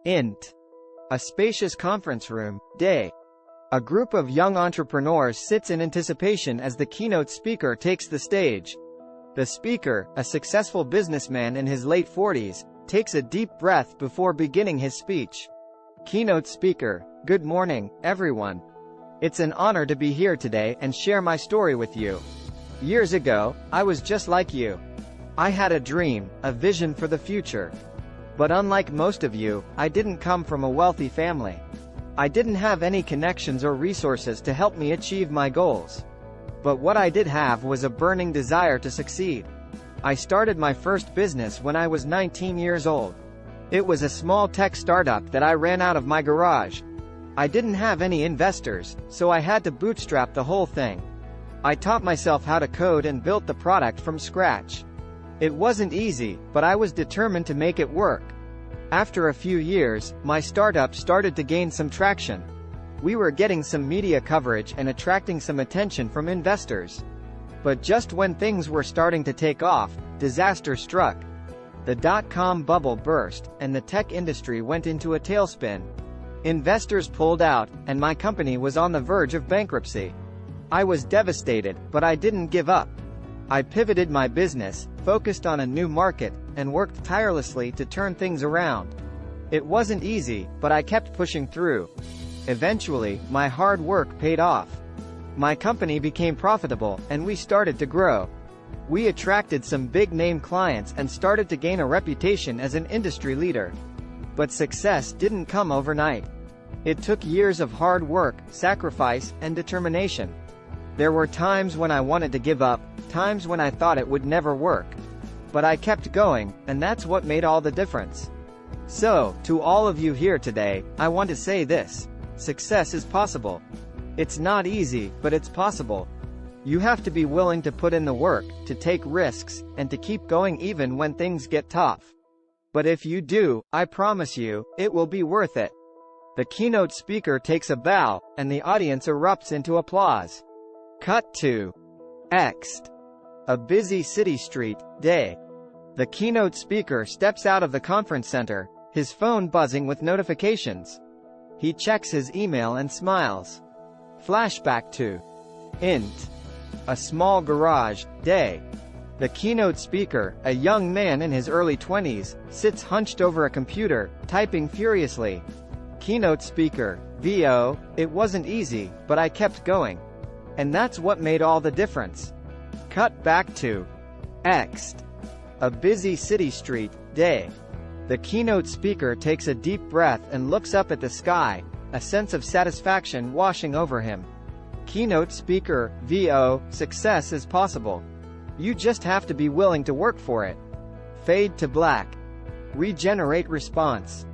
Int. A spacious conference room, day. A group of young entrepreneurs sits in anticipation as the keynote speaker takes the stage. The speaker, a successful businessman in his late 40s, takes a deep breath before beginning his speech. Keynote speaker: Good morning, everyone. It's an honor to be here today and share my story with you. Years ago, I was just like you. I had a dream, a vision for the future. But unlike most of you, I didn't come from a wealthy family. I didn't have any connections or resources to help me achieve my goals. But what I did have was a burning desire to succeed. I started my first business when I was 19 years old. It was a small tech startup that I ran out of my garage. I didn't have any investors, so I had to bootstrap the whole thing. I taught myself how to code and built the product from scratch. It wasn't easy, but I was determined to make it work. After a few years, my startup started to gain some traction. We were getting some media coverage and attracting some attention from investors. But just when things were starting to take off, disaster struck. The dot-com bubble burst, and the tech industry went into a tailspin. Investors pulled out, and my company was on the verge of bankruptcy. I was devastated, but I didn't give up. I pivoted my business, focused on a new market, and worked tirelessly to turn things around. It wasn't easy, but I kept pushing through. Eventually, my hard work paid off. My company became profitable, and we started to grow. We attracted some big-name clients and started to gain a reputation as an industry leader. But success didn't come overnight. It took years of hard work, sacrifice, and determination. There were times when I wanted to give up, times when I thought it would never work. But I kept going, and that's what made all the difference. So, to all of you here today, I want to say this: success is possible. It's not easy, but it's possible. You have to be willing to put in the work, to take risks, and to keep going even when things get tough. But if you do, I promise you, it will be worth it. The keynote speaker takes a bow, and the audience erupts into applause. Cut to Next. A busy city street, day. The keynote speaker steps out of the conference center, his phone buzzing with notifications. He checks his email and smiles. Flashback to Int. A small garage, day. The keynote speaker, a young man in his early 20s, sits hunched over a computer, typing furiously. Keynote speaker: VO, it wasn't easy, but I kept going. And that's what made all the difference. Cut back to Next. A busy city street, day. The keynote speaker takes a deep breath and looks up at the sky, a sense of satisfaction washing over him. Keynote speaker: VO, success is possible. You just have to be willing to work for it. Fade to black. Regenerate response.